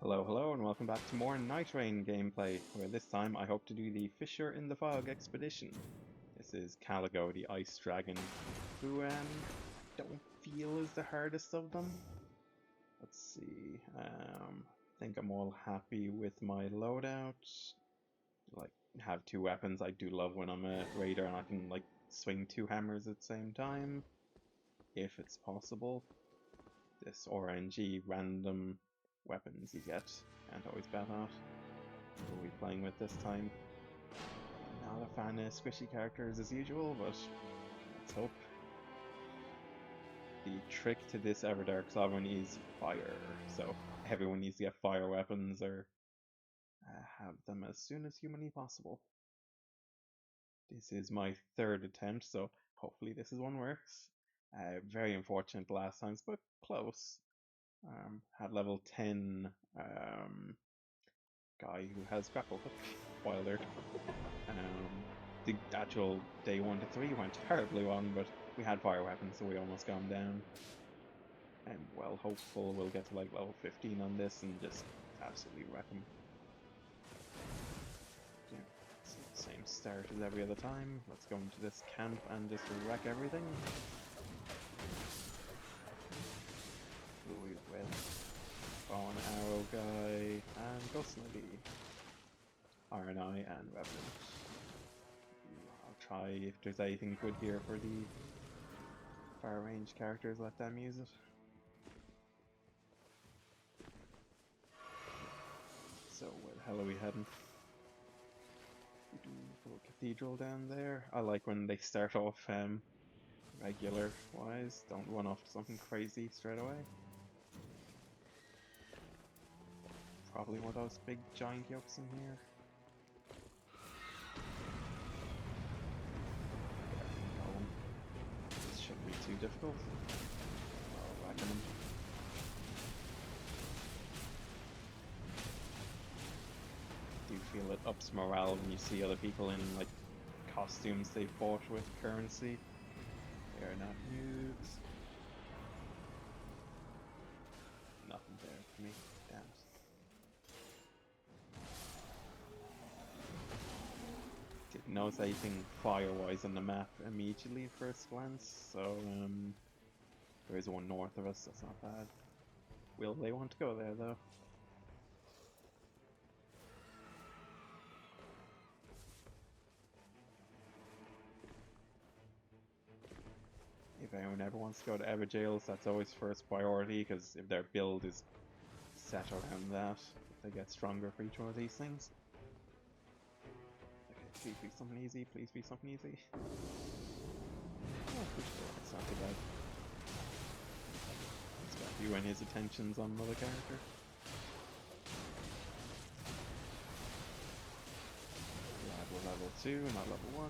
Hello, hello, and welcome back to more Nightreign gameplay, where this time I hope to do the Fisher in the Fog expedition. This is Caligo, the ice dragon, who don't feel is the hardest of them. Let's see, I think I'm all happy with my loadout. Like, have two weapons. I do love when I'm a raider and I can like swing two hammers at the same time, if it's possible. This RNG random weapons you get, can't always bet on. Who are we playing with this time? Not a fan of squishy characters as usual, but let's hope. The trick to this Everdark Sovereign is fire, so everyone needs to get fire weapons or have them as soon as humanly possible. This is my third attempt, so hopefully this is one works. Very unfortunate last times, but close. Had level 10 guy who has grapple hook, Wilder. The actual day 1 to 3 went terribly wrong, but we had fire weapons, so we almost got him down. I'm well hopeful we'll get to like level 15 on this and just absolutely wreck him. Yeah, it's the same start as every other time. Let's go into this camp and just wreck everything. We will. Bow and arrow guy and ghost lady. Iron Eye and Revenant. I'll try if there's anything good here for the far range characters, let them use it. So where the hell are we heading? Little cathedral down there. I like when they start off regular wise, don't run off to something crazy straight away. Probably one of those big giant yokes in here. This shouldn't be too difficult. Oh, whacking them. Do feel it ups morale when you see other people in like costumes they bought with currency. They are not noobs. Nothing there for me. Damn it. Didn't notice anything fire-wise on the map immediately at first glance, so there is one north of us, that's not bad. Will they want to go there though? If anyone ever wants to go to Everjails, that's always first priority, because if their build is set around that, they get stronger for each one of these things. Okay, please be something easy, please be something easy. Oh, it's not too bad. It's got you and his attentions on another character. Glad we're level 2, not level 1.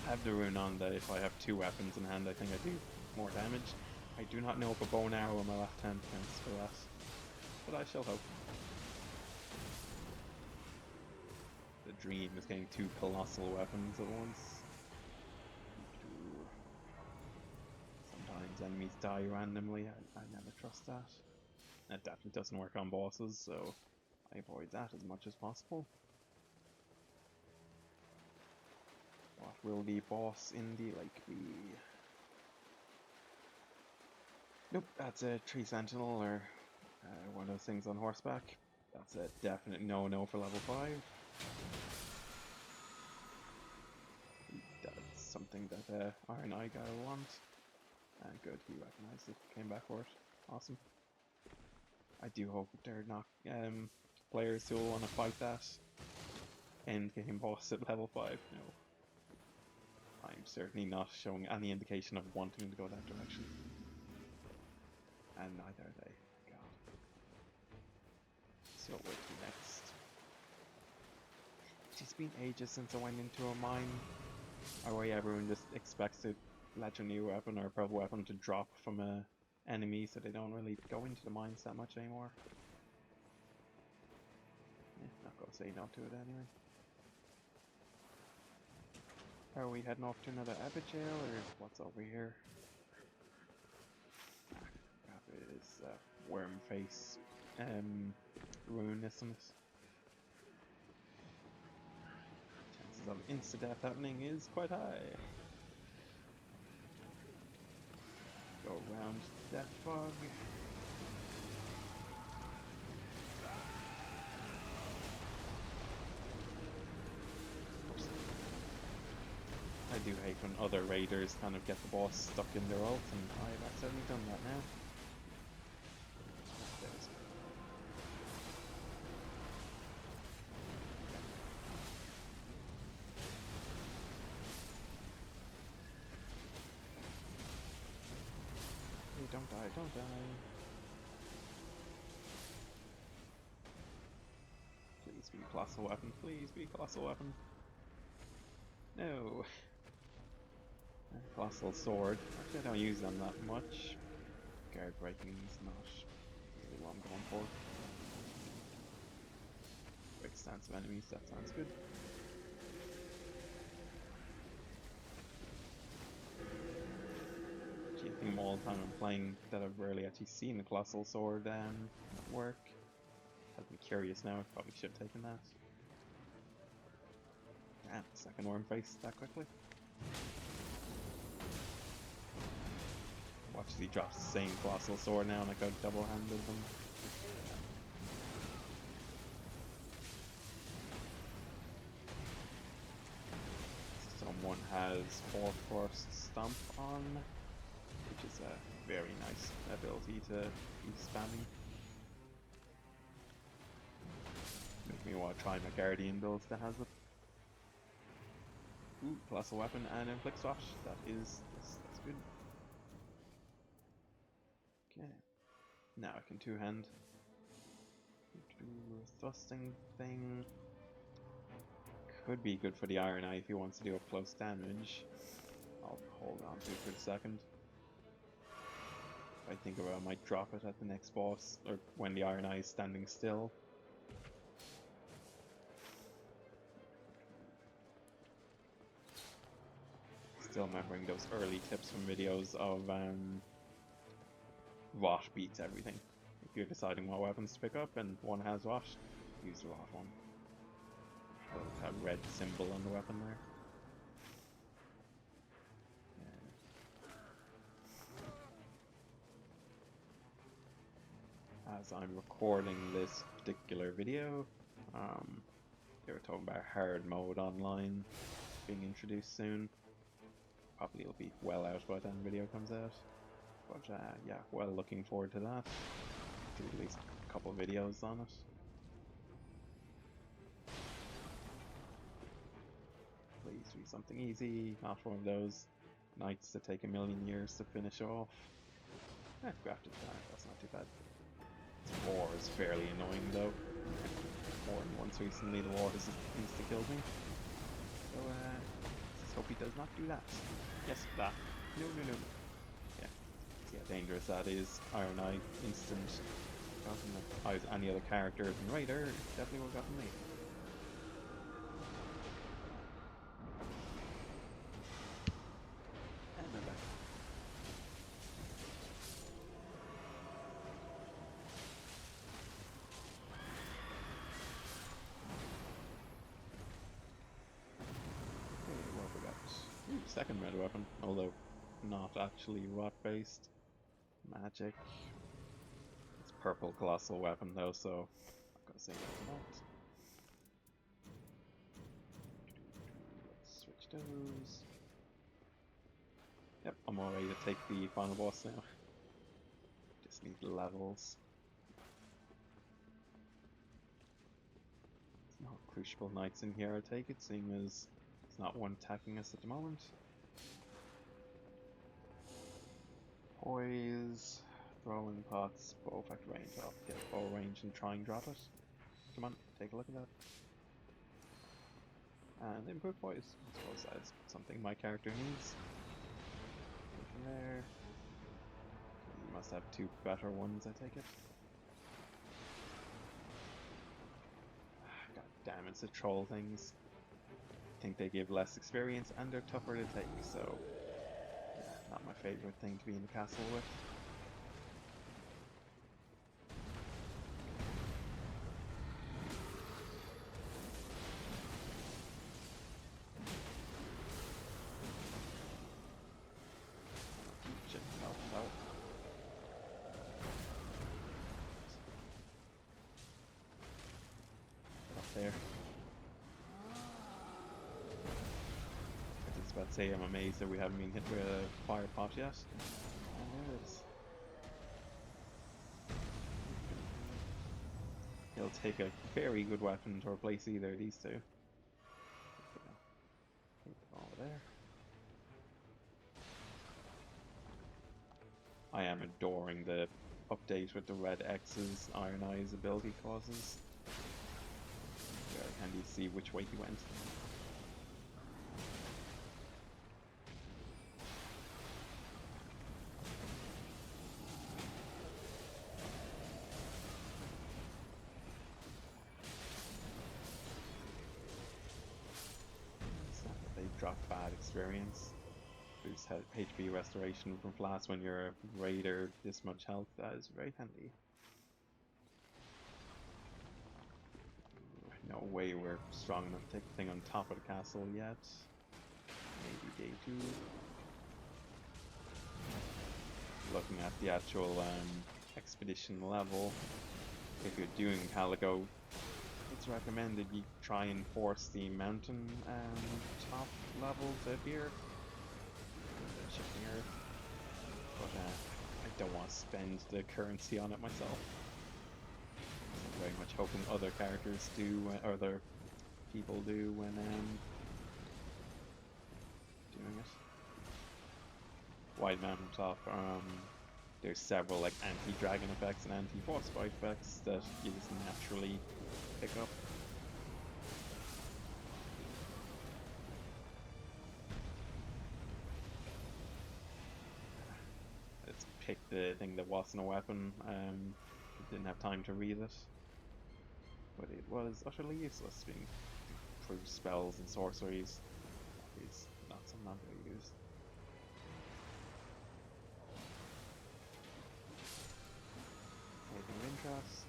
I have the rune on that if I have two weapons in hand, I think I do more damage. I do not know if a bow and arrow in my left hand counts for that, but I shall hope. The dream is getting two colossal weapons at once. Sometimes enemies die randomly, I never trust that. That definitely doesn't work on bosses, so I avoid that as much as possible. What will the boss in the lake be? Nope, that's a tree sentinel or one of those things on horseback. That's a definite no-no for level 5. That's something that Iron Eye guy will want. And good, he recognized it, came back for it. Awesome. I do hope they're not players who will want to fight that end game boss at level 5. No. I'm certainly not showing any indication of wanting to go that direction. And neither are they. God. So what to next? It's been ages since I went into a mine. Or where everyone just expects a legendary weapon or a purple weapon to drop from a enemy, so they don't really go into the mines that much anymore. Not gonna say no to it anyway. Are we heading off to another abbot jail, or what's over here? Ah, crap, it is worm face rune, isn't it? Chances of insta-death happening is quite high. Go around Death Fog. I do hate when other raiders kind of get the boss stuck in their ult, and I've accidentally done that now. There's Hey, don't die, don't die. Please be colossal weapon, please be colossal weapon. No. Colossal sword. Actually, I don't use them that much. Guard breaking is not really what I'm going for. Quick stance of enemies, that sounds good. Actually, I think all the time I'm playing that I've rarely actually seen the colossal sword work. Has me curious now, I probably should have taken that. Ah, second worm face that quickly. Watch as he drops the same colossal sword now and I got double-handed them. Someone has 4-Force Stomp on, which is a very nice ability to be spamming. Make me want to try my Guardian build that has it. Ooh, colossal weapon and inflict swash. That's good. Okay. Now I can two-hand. Do a thrusting thing. Could be good for the Iron Eye if he wants to do up close damage. I'll hold on to it for a second. If I think about it, I might drop it at the next boss, or when the Iron Eye is standing still. Still remembering those early tips from videos of Rot beats everything. If you're deciding what weapons to pick up and one has Rot, use the Rot one. That red symbol on the weapon there. As I'm recording this particular video, they were talking about hard mode online being introduced soon. Probably it'll be well out by the time the video comes out. But yeah, well looking forward to that. Do at least a couple of videos on it. Please be something easy, not one of those nights that take a million years to finish off. Grafted Dark, that's not too bad. This war is fairly annoying though. More than once recently the war has insta-killed me. So let's hope he does not do that. Yes, that. No. Yeah. See how dangerous that is. Iron Eye, instant. If I was any other character than Raider, definitely would have gotten me. And I'm back. What have we got? Ooh, second red weapon, although not actually rot based. Magic. It's purple colossal weapon though, so I'm not gonna say no to that. Let's switch those. Yep, I'm all ready to take the final boss now. Just need levels. There's no Crucible Knights in here, I take it, seeing as there's not one attacking us at the moment. Poise, throwing pots, bow effect range. I'll get bow range and try and drop it. Come on, take a look at that. And improved poise. I suppose that is something my character needs. From there. You must have two better ones, I take it. God damn, it's the troll things. think they give less experience and they're tougher to take, so yeah, not my favorite thing to be in the castle with. Shit, no, no. Get up there. I was about to say, I'm amazed that we haven't been hit with a fire pot yet. And there it is. He'll take a very good weapon to replace either of these two. Keep it all there. I am adoring the update with the red X's Iron Eye's ability causes. Very handy to see which way he went. They drop bad experience. Boost HP restoration from flasks when you're a raider this much health. That is very handy. No way we're strong enough to take the thing on top of the castle yet. Maybe day 2. Looking at the actual expedition level, if you're doing Caligo, it's recommended you try and force the mountain top level to appear. Shifting Earth. But I don't want to spend the currency on it myself. I'm very much hoping other characters do, or other people do when doing it. Wide mountaintop, there's several like anti-dragon effects and anti-frostbite effects that you just naturally pick up. Let's pick the thing that wasn't a weapon. Didn't have time to read it, but it was utterly useless being through spells and sorceries. It's not something I'm going to use. Anything of interest?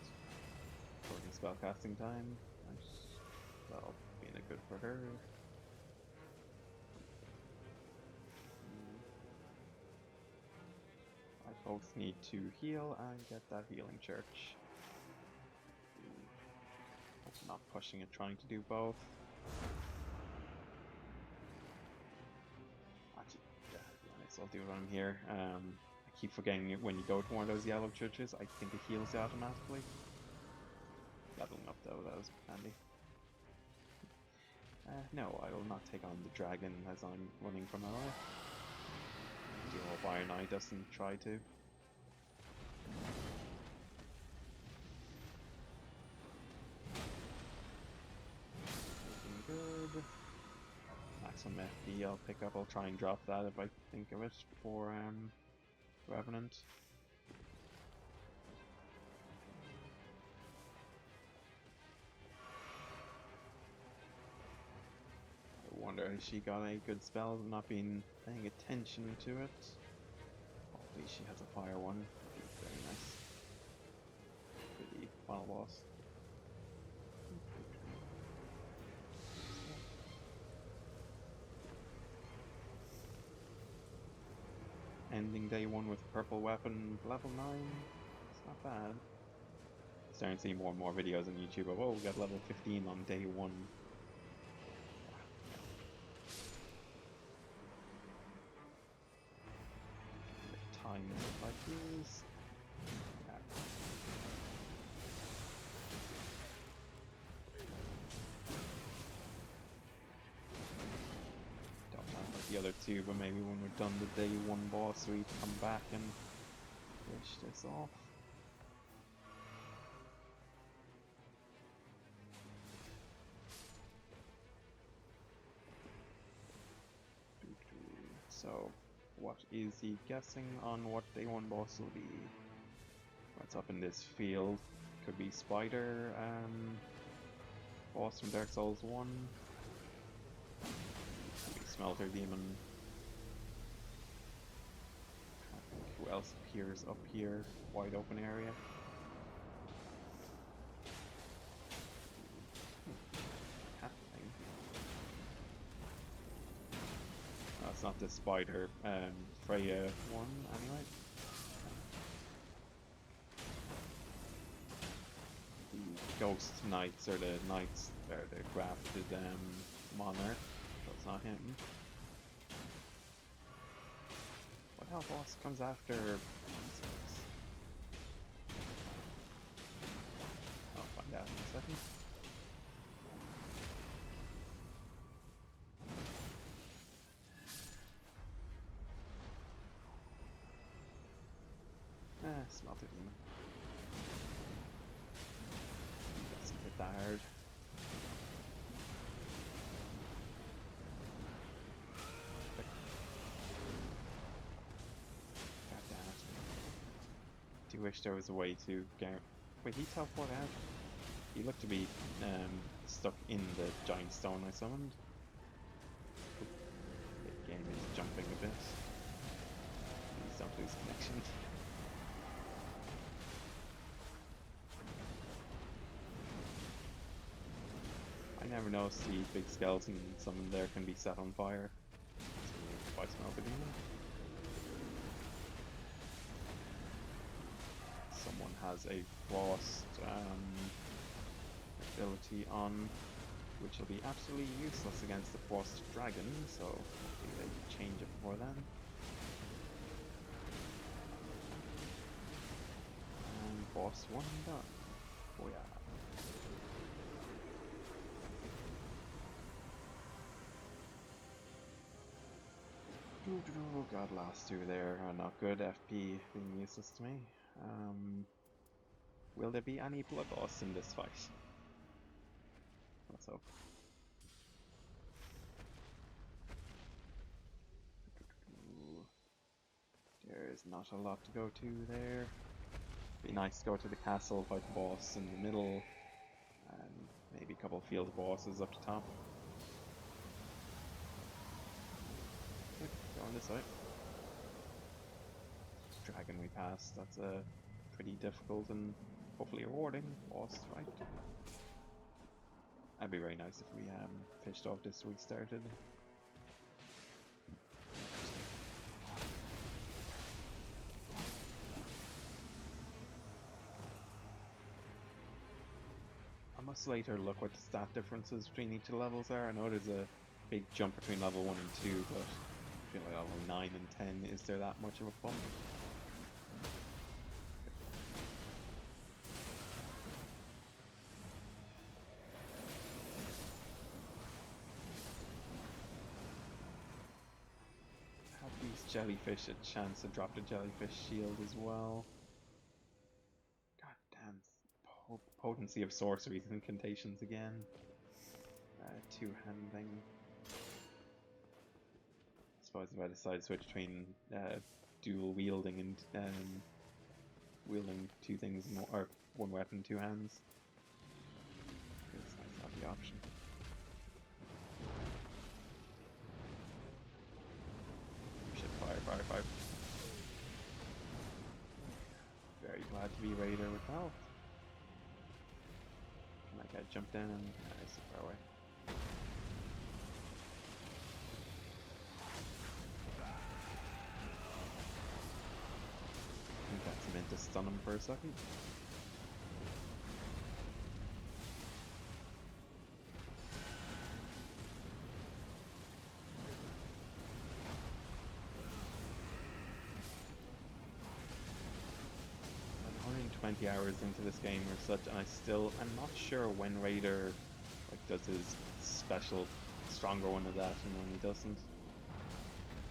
Shortening spellcasting time. Nice. That'll be good for her. I both need to heal and get that healing church. Not pushing it, trying to do both. Actually, yeah, to be honest, I'll do it on here. I keep forgetting it when you go to one of those yellow churches. I think it heals you automatically. Leveling up though, that was handy. No, I will not take on the dragon as I'm running from LA. Do hope Iron Eye doesn't try to. Looking good. Maximum FP I'll pick up. I'll try and drop that if I think of it for Revenant. I wonder if she got any good spells. I've not been paying attention to it. Hopefully she has a fire one. Very nice. For the final boss. Ending day 1 with purple weapon, level 9. It's not bad. Starting to see more and more videos on YouTube of, oh, we got level 15 on day 1. Time like these. Yeah. Don't know about the other two, but maybe when we're done the day 1 boss, we come back and finish this off. So, what is he guessing on what day 1 boss will be? What's up in this field? Could be Spider, boss from Dark Souls 1. smelter demon. I think who else appears up here? Wide open area. Cat thing. Oh, it's not the spider. Freya one anyway. The ghost knights or the knights or the grafted monarch. That's not him. What hell boss comes after? I'll find out in a second. Smelter demon. Doesn't hit that hard. God damn it. Do wish there was a way to get. Wait, he teleport out? He looked to be stuck in the giant stone I summoned. The game is jumping a bit. Please don't lose connection. I never noticed the big skeleton summon there can be set on fire. So I smell the demon. Someone has a frost ability on, which will be absolutely useless against the frost dragon, so hopefully they change it before then. And boss one done. Oh yeah. Oh god, last two there are not good. FP being useless to me. Will there be any blood loss in this fight? Let's hope. There's not a lot to go to there. Be nice to go to the castle, fight the boss in the middle, and maybe a couple of field bosses up the top. Yep, going this way. Dragon we passed, that's a pretty difficult and hopefully rewarding boss fight. That'd be very nice if we fished off this we started. I must later look what the stat differences between each of the levels are. I know there's a big jump between level 1 and 2, but I feel like level 9 and 10, is there that much of a bump? Have these jellyfish a chance to drop the jellyfish shield as well? God damn. Potency of sorceries and incantations again. Two-handing. I suppose if I decide to switch between dual wielding and wielding two things or one weapon, two hands, it's nice to have the option. Shit, fire. Very glad to be Raider with health. Can I get jump down? Nice, far away. I think that's meant to stun him for a second. I'm 120 hours into this game or such, and I'm not sure when Raider does his special stronger one of that and when he doesn't.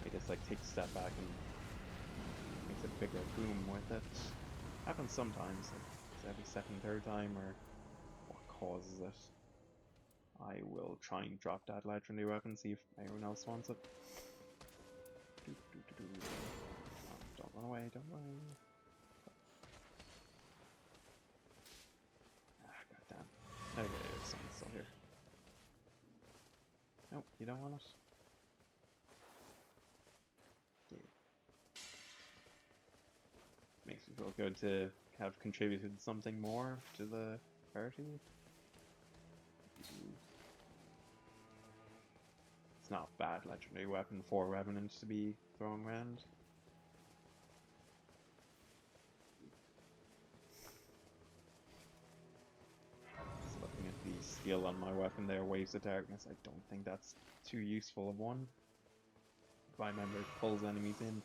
He just takes a step back and makes a bigger boom with it. Happens sometimes, every second, third time, or what causes it. I will try and drop that legendary weapon, see if anyone else wants it. Don't run away, don't run away. Goddamn. Okay, someone's still here. Nope, you don't want it? Makes me feel good to have contributed something more to the party. It's not a bad legendary weapon for Revenants to be thrown around. Just looking at the skill on my weapon there, Waves of Darkness, I don't think that's too useful of one. If I remember, it pulls enemies in.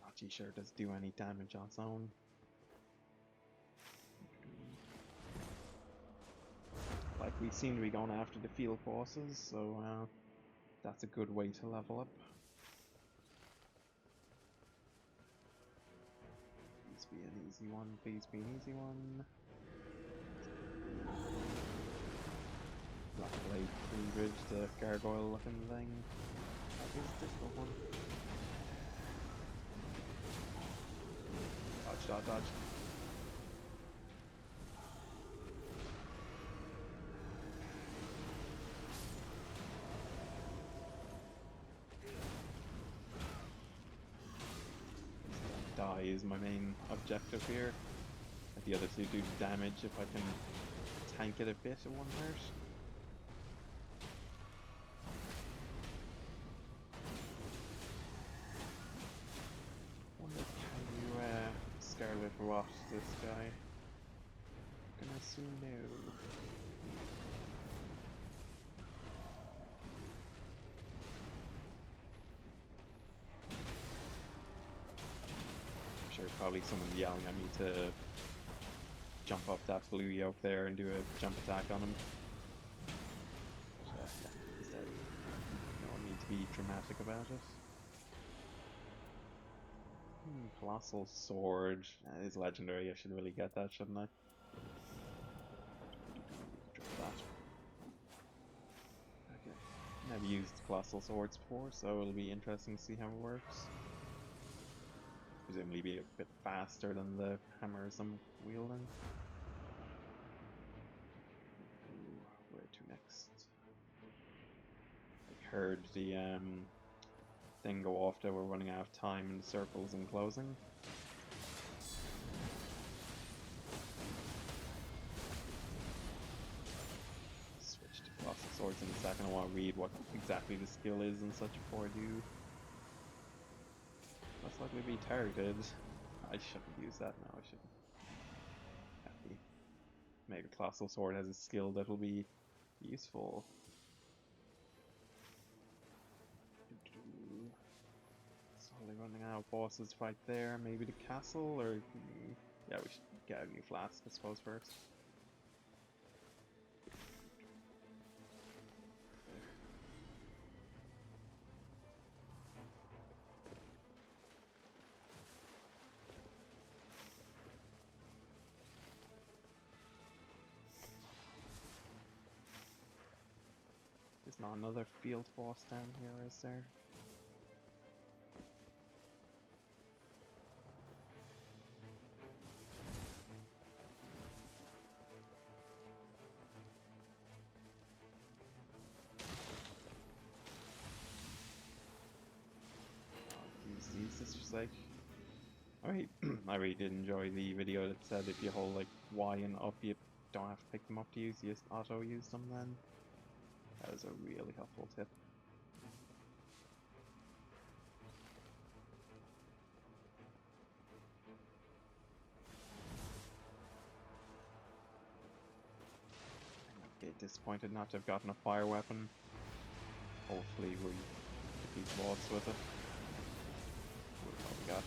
Not too sure it does do any damage on its own. Like, we seem to be going after the field bosses, so that's a good way to level up. Please be an easy one, please be an easy one. Black Blade Cleavage, the gargoyle looking thing. That is a difficult one. Dodge, dodge, dodge. Die is my main objective here. The other two do damage if I can tank it a bit at one hurt. Wonder can you Scarlet Rot this guy? Gonna assume no. I'm sure probably someone yelling at me to jump off that blue yoke there and do a jump attack on him. Instead, no need to be dramatic about it. Colossal Sword. That is legendary. I should really get that, shouldn't I? Drop that. Okay. Never used Colossal Swords before, so it'll be interesting to see how it works. Presumably be a bit faster than the hammers I'm wielding. Where to next? I heard the thing go off that we're running out of time and the circles and closing. Switch to Colossal Swords in a second. I want to read what exactly the skill is and such before I do. Most likely be targeted. I shouldn't use that now, I shouldn't. Maybe Colossal Sword has a skill that'll be useful. Slowly running out of bosses fight there. Maybe the castle, or yeah, we should get a new flask, I suppose, first. There's not another field boss down here, is there? It's just like, I really did enjoy the video that said if you hold like Y and up, you don't have to pick them up to use, you just auto use them then. That was a really helpful tip. I'm a bit disappointed not to have gotten a fire weapon. Hopefully we defeat the boss with it. We'll probably got.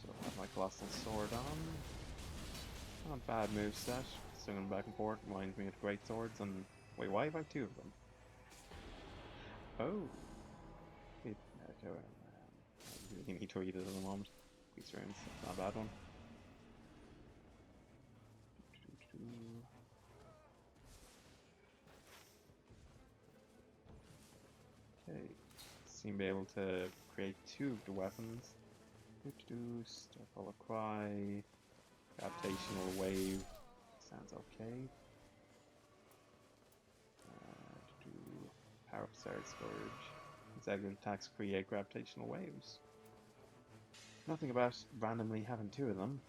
So I have my Colossal Sword on. Not a bad moveset. Swinging back and forth reminds me of great swords. And wait, why have I two of them? Oh. Wait, I really need to read it at the moment. These runes, not a bad one. Okay, seem to be able to create two of the weapons. Starfall of Cry, Gravitational wave sounds okay. Power up Sarah Scourge. Executive attacks create gravitational waves. Nothing about randomly having two of them.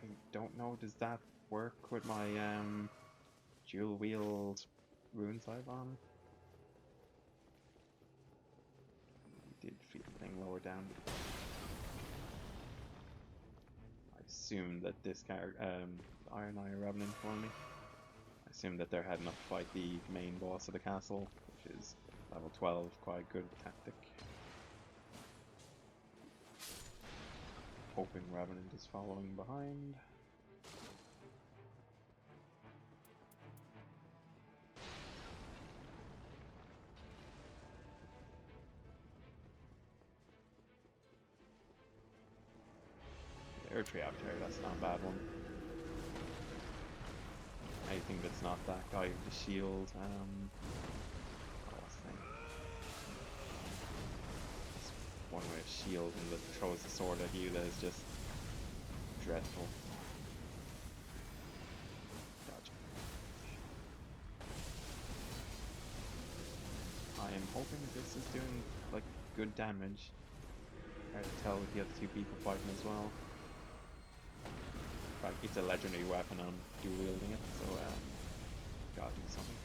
I don't know, does that work with my dual wield rune Scython? Did feel the thing lower down. I assume that this character, Iron Eye Revenant for me. I assume that they're heading up to fight the main boss of the castle, which is level 12, quite a good tactic. Hoping Revenant is following behind. Air tree up there, that's not a bad one. Anything that's not that guy with the shield, what's the name? This one with a shield and that throws the sword at you that is just dreadful. Gotcha. I am hoping this is doing like good damage. Hard to tell with the other two people fighting as well. But it's a legendary weapon, I'm dual wielding it, so gotta do something.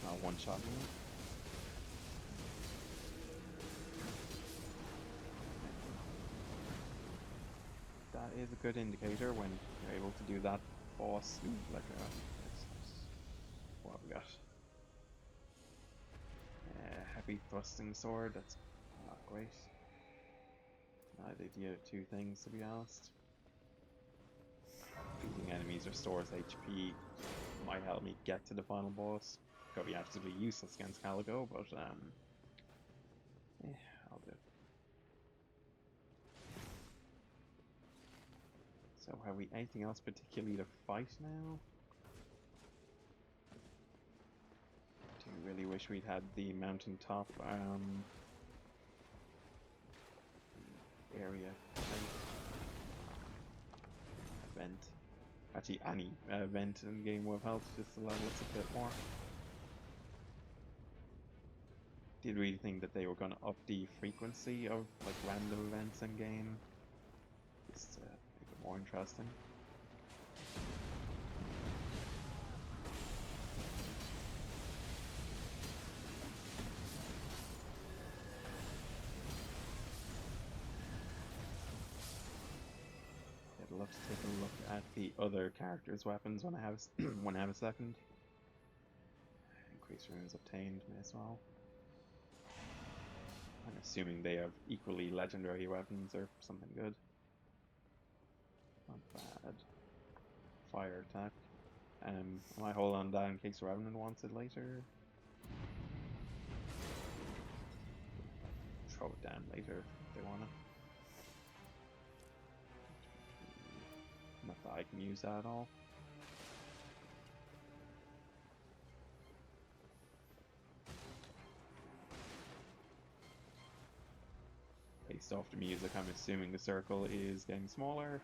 Not one shot me. That is a good indicator when you're able to do that boss. Ooh, like what have we got? Heavy thrusting sword, that's not great. Neither the other two things, to be honest. Beating enemies restores HP, might help me get to the final boss. Gonna be absolutely useless against Caligo, but I'll do. So have we anything else particularly to fight now? Do you really wish we'd had the mountaintop area event? Actually, any event in the game would have helped just to level us a bit more. Did really think that they were going to up the frequency of like random events in game, just to make it more interesting. I'd love to take a look at the other characters' weapons when I have when I have a second. Increase runes obtained, may as well. I'm assuming they have equally legendary weapons or something good. Not bad. Fire attack. I might hold on that in case Revenant wants it later. Throw it down later if they want it. Not that I can use that at all. Based off the music, I'm assuming the circle is getting smaller,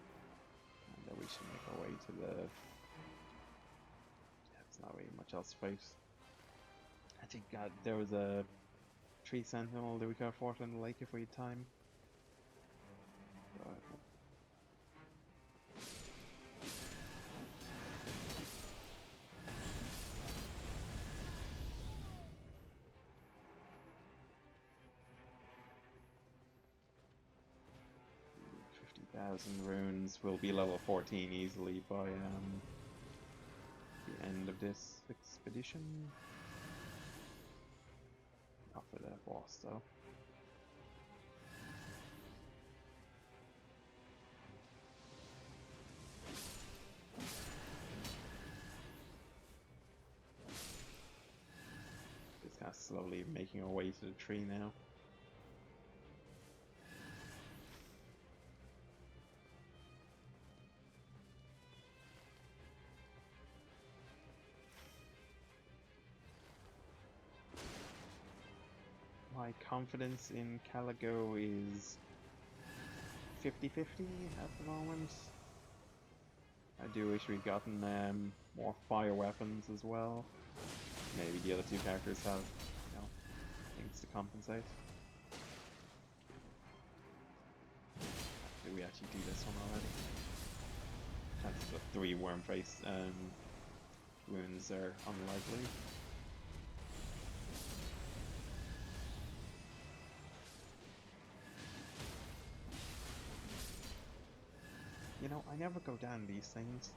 and that we should make our way to the... Yeah, there's not really much else to fight. I think there was a tree sentinel that we could have fought on the lake if we had time. But 50,000 runes will be level 14 easily by the end of this expedition. Not for that boss though. Just kind of slowly making our way to the tree now. My confidence in Caligo is 50-50 at the moment. I do wish we'd gotten more fire weapons as well. Maybe the other two characters have, things to compensate. Did we actually do this one already? That's the 3 worm face wounds are unlikely. I never go down these things.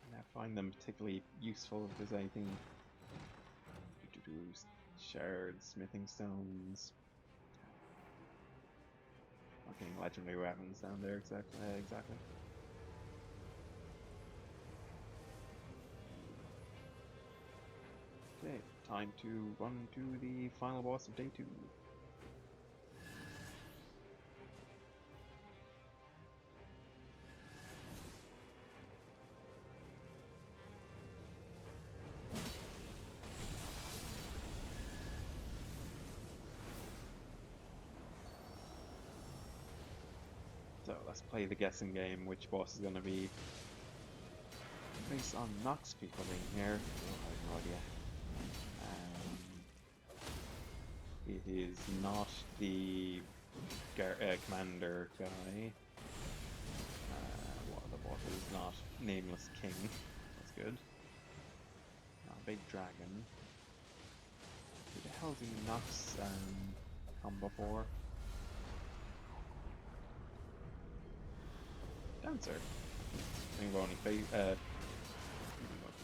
I never find them particularly useful if there's anything. Shards, smithing stones. Not getting legendary weapons down there exactly. Okay, time to run to the final boss of day 2. So let's play the guessing game. Which boss is going to be based on Nox people being here? I have no idea. It is not the commander guy. What are the bosses? Not Nameless King. That's good. Not a big dragon. Who the hell did Nox come before? Dancer. I think we've only faced. That's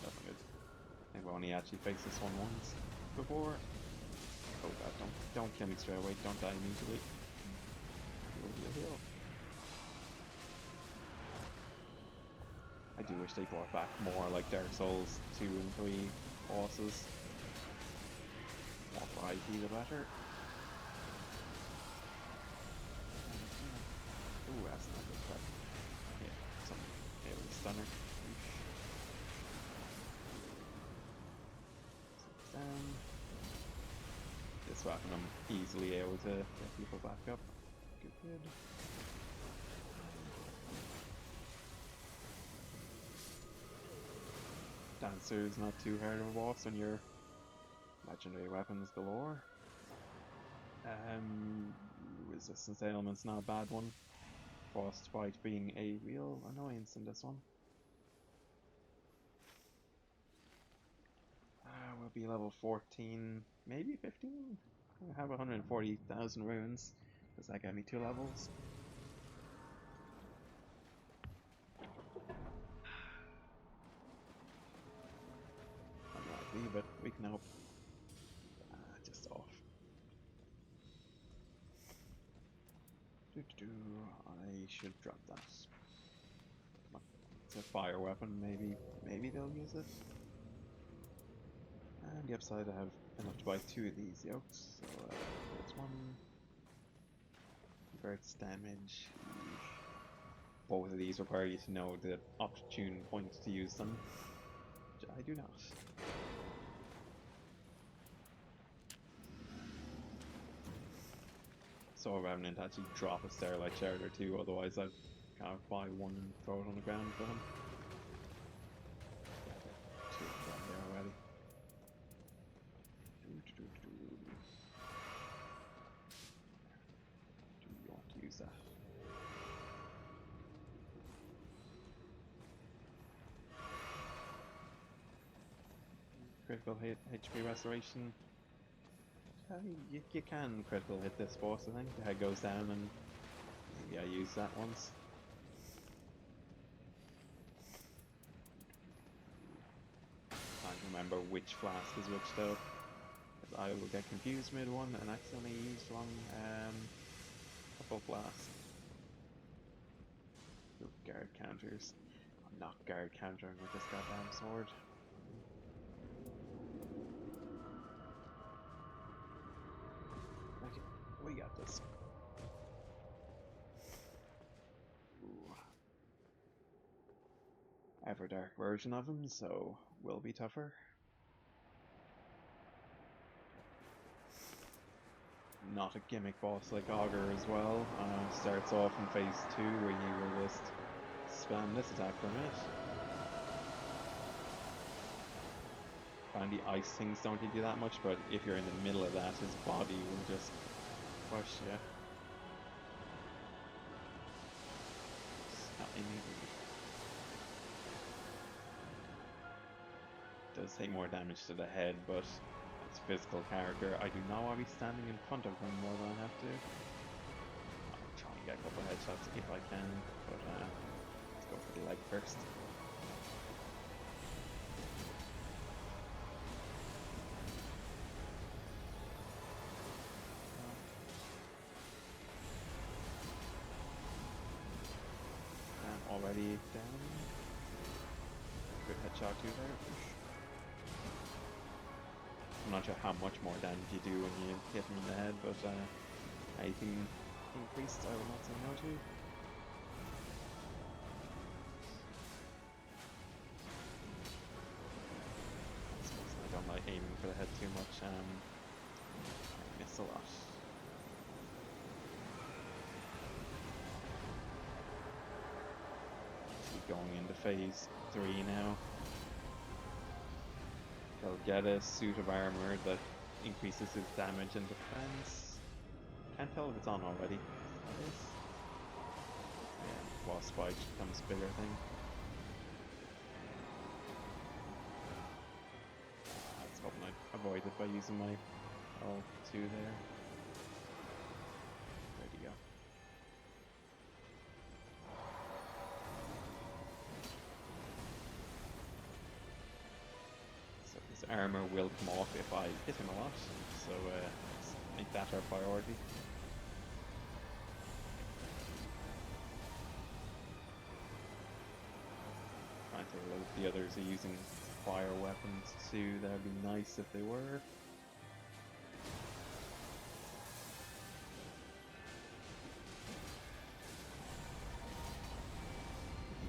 not good. I think we've only actually faced this one once before. Oh god, don't kill me straight away, don't die immediately. Heal. I do wish they brought back more like Dark Souls 2 and 3 bosses. More variety the better. Ooh, that's not good crap. Yeah, something. Yeah, with a stunner. This weapon I'm easily able to get people back up. Good. Dancer's not too hard of a boss when you're legendary weapons galore. Resistance ailment's not a bad one. Frostbite being a real annoyance in this one. We'll be level 14, maybe 15? I have 140,000 runes. Does that get me 2 levels? Unlikely, but we can hope. Just off. I should drop that. It's a fire weapon, maybe they'll use it. And the upside, I have enough to buy 2 of these yokes, so there's one. Converts damage. Both of these require you to know the opportune point to use them, which I do not. So Revenant actually drop a Starlight Shard or 2, otherwise I'd kind of buy one and throw it on the ground for him. 2 there already. Do you want to use that? Critical hit, HP restoration. You can critical hit this boss, I think. The head goes down and maybe I use that once. Can't remember which flask is which though. I will get confused mid-one and accidentally use wrong full flask. Ooh, guard counters. I'm not guard countering with this goddamn sword. Okay, we got this. Ooh. Everdark version of him, so will be tougher. not a gimmick boss like Augur as well. Starts off in phase 2 where you will just spam this attack for a minute. And the ice things don't do that much, but if you're in the middle of that, his body will just push you. Does take more damage to the head, but as a physical character, I do not want to be standing in front of him more than I have to. I'll try and get a couple of headshots if I can, but let's go for the leg first. Already down. Good headshot too there. I'm not sure how much more damage you do when you hit him in the head, but anything increased I will not say no to. I don't like aiming for the head too much. I miss a lot. Going into phase 3 now. He'll get a suit of armor that increases his damage and defense. Can't tell if it's on already. That is. Yeah, Wasp Spike becomes a bigger thing. That's hoping I avoid it by using my L2 there. Ready to go. Armor will come off if I hit him a lot, so let's make that our priority. Granted, a lot of the others are using fire weapons too. That'd be nice if they were.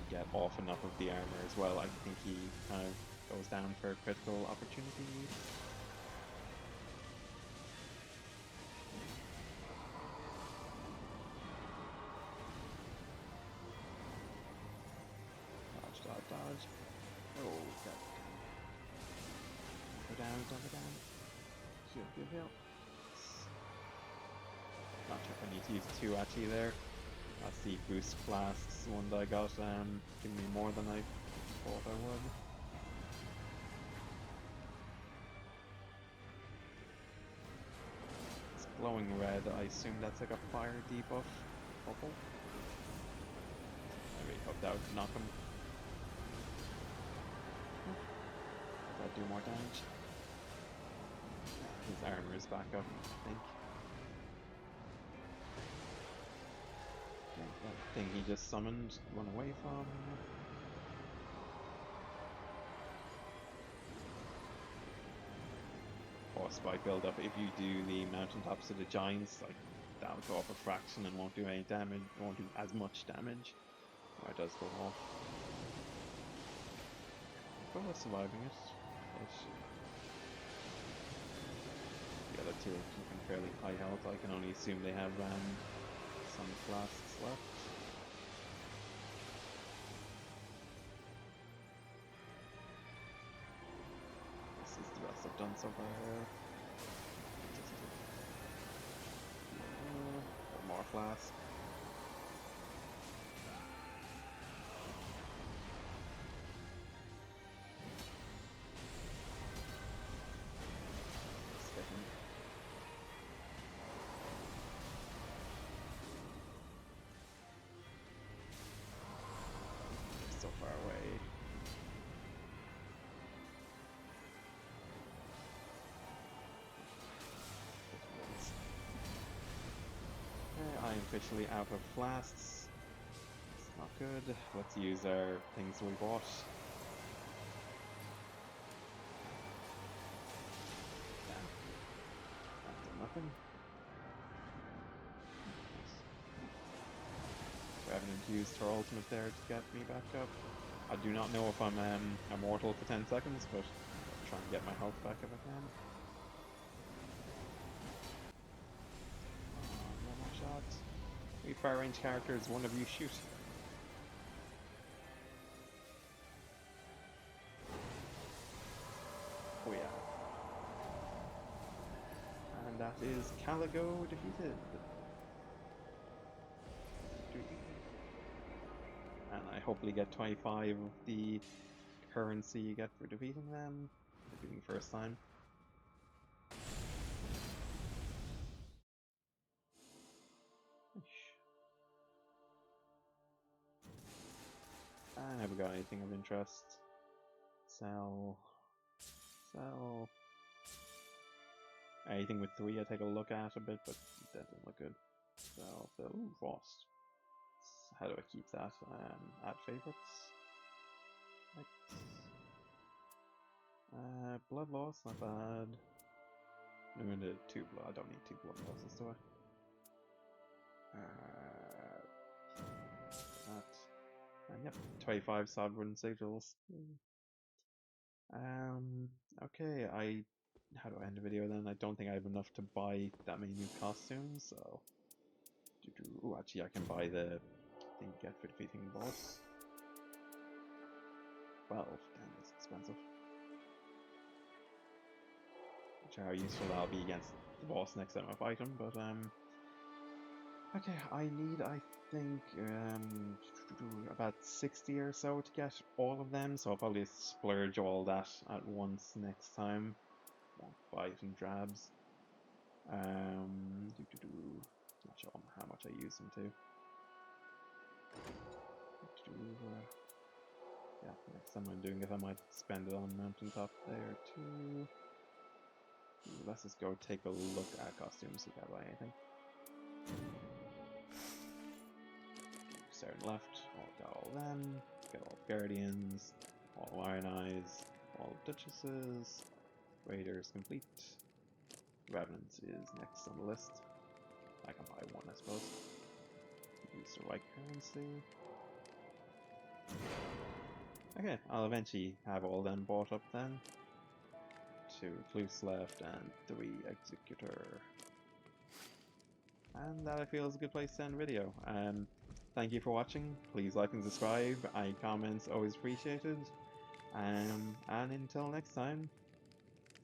Get off enough of the armor as well. I think he kind of goes down for critical opportunity. Dodge, dodge, dodge. Oh, God. Go down, don't go down. Heal, heal, heal. Not sure if I need to use 2 actually there. That's the boost flasks one that I got, giving me more than I thought I would. It's glowing red, I assume that's like a fire debuff. Purple. I really hope that would knock him. That'd do more damage. His armor is back up, I think. That thing he just summoned, run away from. Or spike build up. If you do the mountaintops to the giants, like that will go up a fraction and won't do any damage, won't do as much damage. Or it does go off. But we're surviving it. Ish. The other two are keeping fairly high health. I can only assume they have some flasks left. This is the best I've done so far. One more flask. So far away. I am officially out of flasks. It's not good. Let's use our things we bought. After nothing. Revenant used her ultimate there to get me back up. I do not know if I'm immortal for 10 seconds, but I'll try and get my health back if I can. We fire range characters, one of you shoot. Oh yeah. And that is Caligo defeated. And I hopefully get 25 of the currency you get for defeating them. Defeating first time. I never got anything of interest. Sell. Sell. Anything with 3 I take a look at a bit, but that doesn't look good. Sell. Sell. Ooh, Frost. How do I keep that? Add favorites. Blood loss, not bad. I'm gonna do 2 blood. I don't need 2 blood losses, do I? That. And yep, 25 sovereign sigils. Okay, how do I end the video then? I don't think I have enough to buy that many new costumes, so... Ooh, actually I can buy the thing you get for defeating the boss. 12, damn, that's expensive. Not sure how useful that'll be against the boss next time I fight him, but okay, I think, about 60 or so to get all of them, so I'll probably splurge all that at once next time. Won't buy some drabs. Not sure how much I use them to. Yeah, next time I'm doing it, I might spend it on mountaintop there too. Let's just go take a look at costumes, see if I buy anything. Starting left, got all them, got all Guardians, all Iron Eyes, all Duchesses, Raiders complete. Revenant is next on the list. I can buy one, I suppose. Use the right currency. Okay, I'll eventually have all them bought up then. 2 Recluse left and 3 Executor. And that I feel is a good place to end the video. Thank you for watching. Please like and subscribe. Any comments always appreciated. And until next time.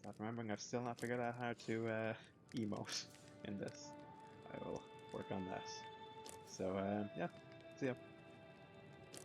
Stop remembering I've still not figured out how to emote in this. I will work on that. So yeah, see ya.